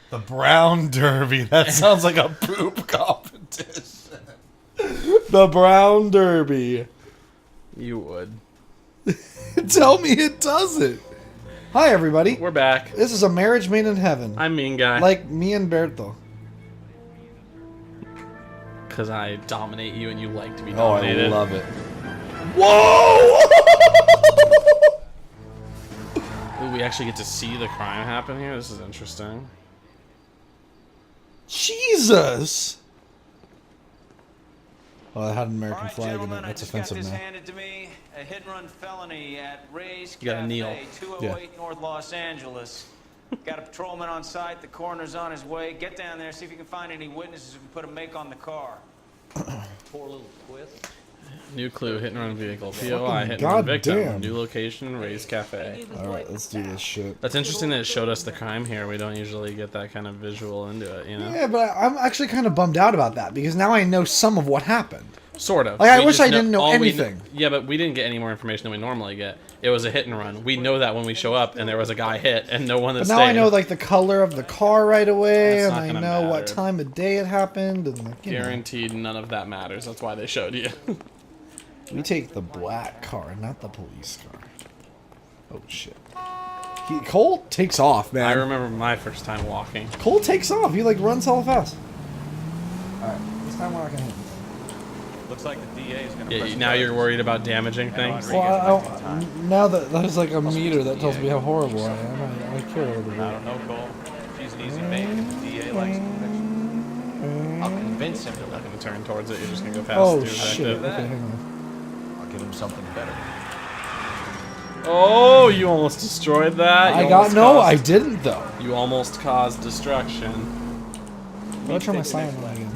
The Brown Derby. That sounds like a poop competition. The Brown Derby. You would. Tell me it doesn't. Hi, everybody. We're back. This is a marriage made in heaven. I'm mean guy. Like me and Berto. Because I dominate you and you like to be dominated. Oh, I love it. Whoa! Ooh, we actually get to see the crime happen here. This is interesting. Jesus! Oh, that had an American flag in it. That's offensive now. Handed to me, a hit-and-run felony at Ray's You gotta Cafe, kneel. 208 North Los Angeles. Got a patrolman on site. The coroner's on his way. Get down there, see if you can find any witnesses who can put a make on the car. Poor little twist. New clue, hit and run vehicle. POI, hit and run goddamn. victim. New location, Ray's Cafe. Alright, let's do this shit. That's interesting that it showed us the crime here. We don't usually get that kind of visual into it, you know? Yeah, but I'm actually kind of bummed out about that because now I know some of what happened. Sort of. Like, I We wish just I didn't know all we anything. Yeah, but we didn't get any more information than we normally get. It was a hit and run. We know that when we show up and there was a guy hit and no one But is now I know like the color of the car right away, That's and not I gonna know what matter. time of day it happened, and like, you know. Guaranteed none of that matters. That's why they showed you. We take the black car, not the police car. Oh shit. Cole takes off, man. I remember my first time walking. Cole takes off. He like runs hella fast. Alright, this time we're not gonna hit him. Looks like the DA is going to Yeah, now you're worried about damaging things? Well, now that there's like a meter that tells me how horrible I am, I care a little bit. I don't know, Cole. She's an easy make, and the DA likes conviction. I'll convince him You're not going to turn towards it. You're just going to go past Oh the shit. detective. Okay, hang on. I'll give him something better. Oh, you almost destroyed that. I didn't though. You almost caused destruction. I'm gonna turn my silent on again.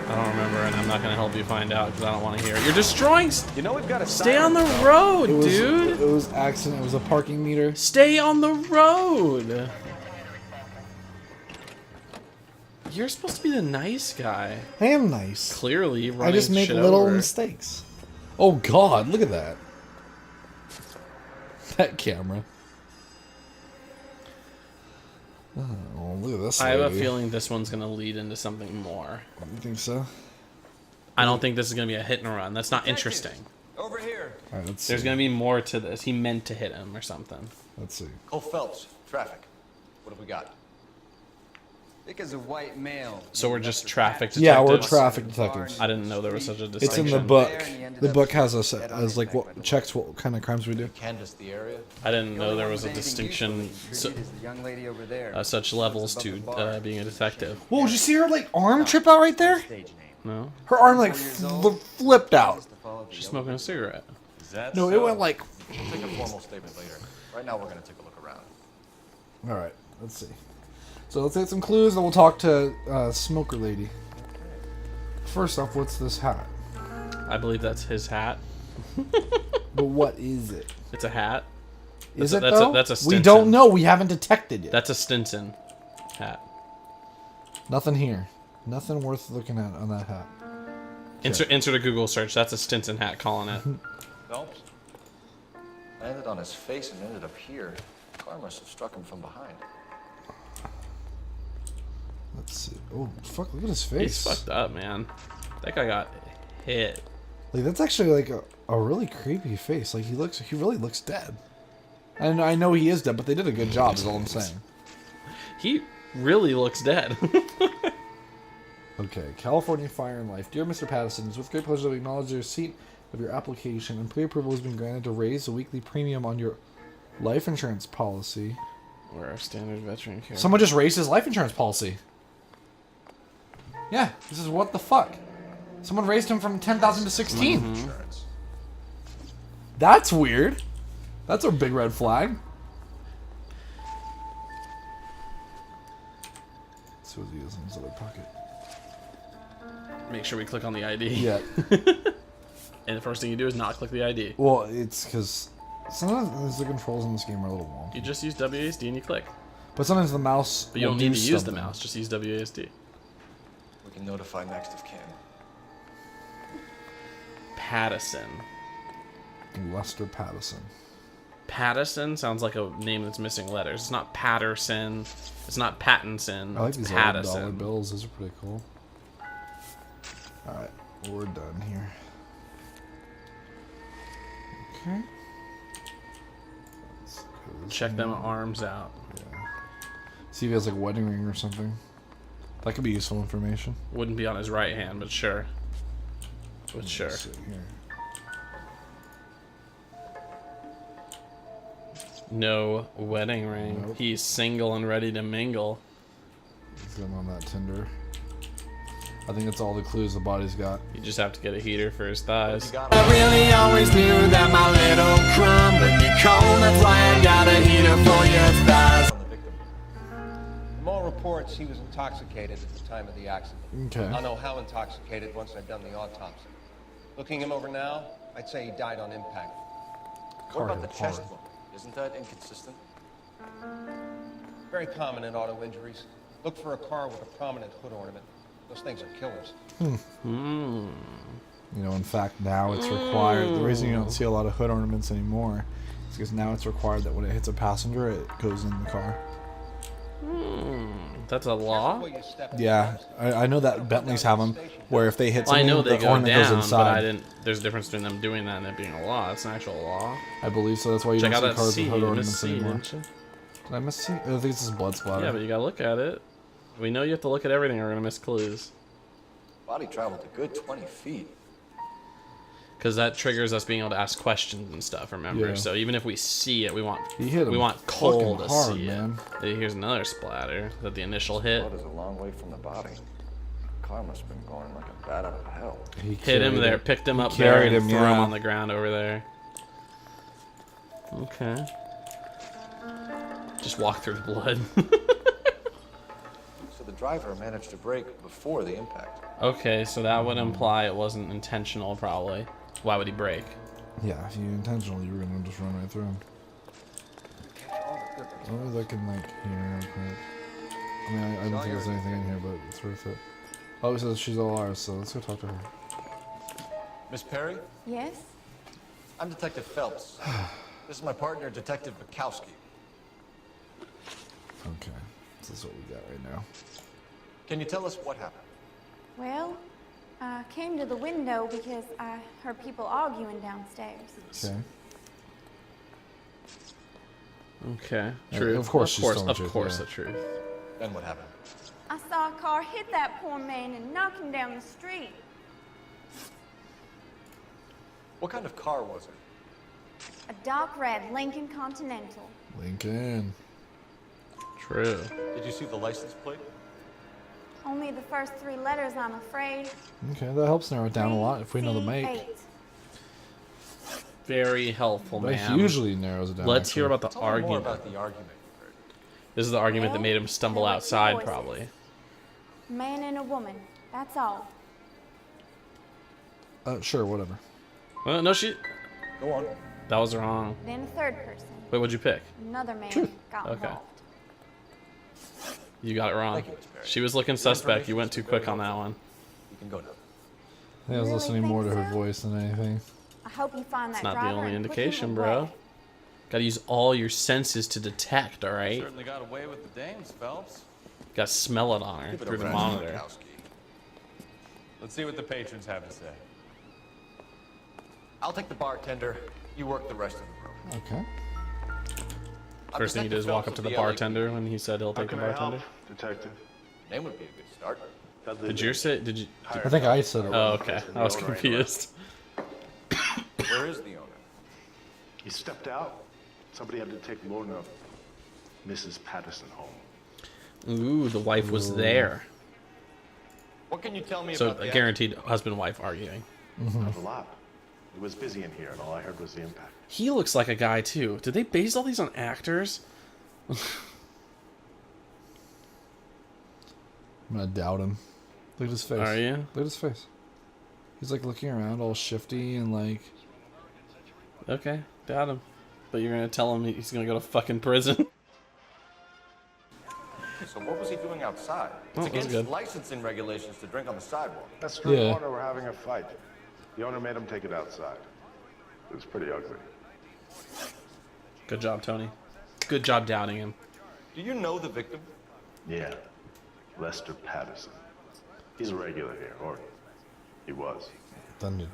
I don't remember, and I'm not going to help you find out because I don't want to hear it. You're destroying... You know we've got to Stay on the road, dude. It was accident. It was a parking meter. Stay on the road. You're supposed to be the nice guy. I am nice. Clearly, running I just make shit little over. mistakes. Oh God, look at that. That camera. Oh, look at this. I have a lady. feeling this one's going to lead into something more. You think so? I don't think this is going to be a hit and run. That's not interesting. Over here. All right, let's see. There's going to be more to this. He meant to hit him or something. Let's see. Cole Phelps, traffic. What have we got? Thick as a white male. So we're just traffic detectives? Yeah, we're traffic detectives. I didn't know there was such a It's distinction. in the book. The book has us as like what checks what kind of crimes we do. Canvass the area. I didn't know there was a distinction, The young lady over there. such levels to being a detective. Whoa, did you see her like arm trip out right there? Stage name. No? Her arm like flipped out. She's smoking a cigarette. Is that No, so? it went like. We'll take a formal statement later. Right now, we're going to take a look around. All right, let's see. So let's get some clues, and we'll talk to Smoker Lady. First off, what's this hat? I believe that's his hat. But what is it? It's a hat. Is That's it a- though? that's a We Stinson. don't know. We haven't detected it. That's a Stinson hat. Nothing here. Nothing worth looking at on that hat. Insert a Google search. That's a Stinson hat, calling it. Phelps landed on his face and ended up here. The car must have struck him from behind. Let's see. Oh fuck! Look at his He's face. fucked up, man. That guy got hit. Like that's actually like a really creepy face. Like he really looks dead. And I know he is dead, but they did a good job. Is all I'm saying. He really looks dead. Okay, California Fire and Life. Dear Mr. Patterson, it's with great pleasure that we acknowledge the receipt of your application and pre-approval has been granted to raise the weekly premium on your life insurance policy. We're our standard veteran care. Someone just raised his life insurance policy. Yeah, this is what the fuck. Someone raised him from 10,000 to 16. Insurance. That's weird. That's a big red flag. Let's see what he has in his other pocket. Make sure we click on the ID. Yeah. And the first thing you do is not click the ID. Well, it's because sometimes the controls in this game are a little wonky. You just use WASD and you click. But sometimes the mouse. But you will don't need do to use the something. mouse. Just use WASD. We can notify next of kin. Pattison. Lester Patterson. Pattison sounds like a name that's missing letters. It's not Patterson. It's not Pattinson. I like it's these old dollar Pattison. bills. Those are pretty cool. Alright, we're done here. Okay. Check them arms out. See if he has like a wedding ring or something. That could be useful information. Wouldn't be on his right hand, but sure. But sure. Let's see here. No wedding ring. Nope. He's single and ready to mingle. He's getting on that Tinder. I think that's all the clues the body's got. You just have to get a heater for his thighs. I really always knew that my little crumb would be cold. That's why I got a heater for your thighs. From all reports, he was intoxicated at the time of the accident. Okay. I'll know how intoxicated once I've done the autopsy. Looking him over now, I'd say he died on impact. What about the chest wound? Isn't that inconsistent? Very common in auto injuries. Look for a car with a prominent hood ornament. Those things are killers. You know, in fact, now it's required. The reason you don't see a lot of hood ornaments anymore is because now it's required that when it hits a passenger, it goes in the car. That's a law? Before you step in Yeah, the I know that Bentleys have them, where if they hit Well, I something, know they the go ornament goes down, but inside. I didn't. There's a difference between them doing that and it being a law. It's an actual law. I believe so. That's why you Check out don't see that cars C. with hood You ornaments missed C, anymore. didn't you? Did I miss C? I think this is blood splatter. Yeah, but you gotta look at it. We know you have to look at everything or we're gonna miss clues. Body traveled a good 20 feet. Because that triggers us being able to ask questions and stuff, remember? Yeah. So even if we see it, we want He hit him Cole to fucking hard, see man. it. Here's another splatter. Is that the initial hit? Blood is a long way from the body. Car must have been going like a bat out of hell. He Hit him carried there, it. picked him up He there, carried and him, threw him yeah. on the ground over there. Okay. Just walk through the blood. So the driver managed to brake before the impact. Okay, so that would imply it wasn't intentional, probably. Why would he brake? Yeah, if you intentionally, you were gonna just run right through him. As long as I can, like, hear real quick. I mean, I don't think there's anything in here, but it's worth it. Oh, it says she's all ours, so let's go talk to her. Miss Perry, Yes? I'm Detective Phelps. This is my partner, Detective Bukowski. Okay, this is what we got right now. Can you tell us what happened? Well, I came to the window because I heard people arguing downstairs. Okay. Okay. Yeah, True. of course she's telling the Of truth, course, yeah. the truth. Then what happened? I saw a car hit that poor man and knock him down the street. What kind of car was it? A dark red Lincoln Continental. Lincoln. True. Did you see the license plate? Only the first three letters, I'm afraid. Okay, that helps narrow it down a lot if we know the make. C8. Very helpful, That man. usually narrows it down. Let's hear actually. about the Tell me more argument. about the argument you heard. This is the argument that Well, made him stumble there were two outside, voices. probably. Man and a woman. That's all. Sure, whatever. No, she. Go on. That was wrong. Then a third person. Wait, what'd you pick? Another man got Okay. involved. You got it wrong. Thank you, Miss Perry. She was looking suspect. You went too quick on that one. You can go now. I think I was Really listening more to think her so? voice than anything. I hope you find that It's not the driver only and put him indication, away. bro. Gotta use all your senses to detect, alright? Certainly got away with the dames, Phelps. Gotta smell it on her Keep it through the over, monitor. Bukowski. Let's see what the patrons have to say. I'll take the bartender. You work the rest of the room. Okay. I'm First thing he did is Detective walk Phelps up to of the LAPD. bartender when he said he'll take the bartender. Detective. Name would be a good start. Did you say? Did you? I think I said it. Oh, okay. I was confused. Where is the owner? He stepped out. Somebody had to take Lorna, Mrs. Patterson, home. Ooh, the wife was there. What can you tell me So about the a guaranteed husband-wife arguing. Not a lot. It was busy in here, and all I heard was the impact. He looks like a guy too. Did they base all these on actors? I'm gonna doubt him. Look at his face. Are you? Look at his face. He's like looking around all shifty and like. Okay, doubt him. But you're gonna tell him he's gonna go to fucking prison? So what was he doing outside? Oh, It's that's against good. licensing regulations to drink on the sidewalk. That's her and Yeah. Lorna were having a fight. The owner made him take it outside. It was pretty ugly. Good job, Tony. Good job doubting him. Do you know the victim? Yeah, Lester Patterson. He's a regular here, or he was. Thunder.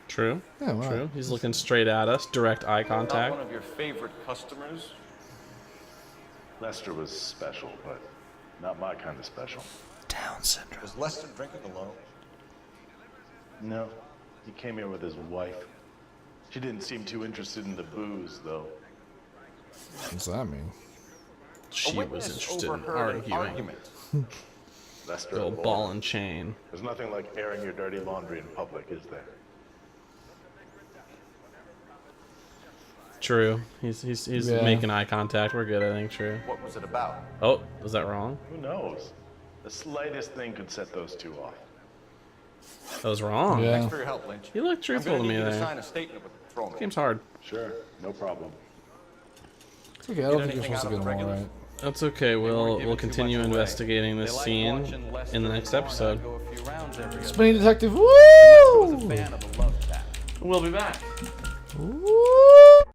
True. Yeah, well, True. He's looking straight at us. Direct eye Not contact. one of your favorite customers? Lester was special, but not my kind of special. Down syndrome. Was Lester drinking alone? No, he came here with his wife. She didn't seem too interested in the booze, though. What's that mean? She was interested in overheard an arguing. argument. Lester, The old ball and chain. There's nothing like airing your dirty laundry in public, is there? True. He's Yeah. making eye contact. We're good, I think. True. What was it about? Oh, was that wrong? Who knows? The slightest thing could set those two off. That was wrong. Yeah. Thanks for your help, Lynch. You look I'm truthful gonna to need me you to there. sign a statement with the patrolman. Game's hard. Sure, no problem. It's okay. I don't think you're anything supposed to out get of them the all regulars? right. That's okay. We'll giving too continue much away. investigating They this like scene watching Lester in the and next Lorna episode. go a few rounds every other Spinning detective. Lester was a Woo! fan of the love tap. We'll be back. Woo!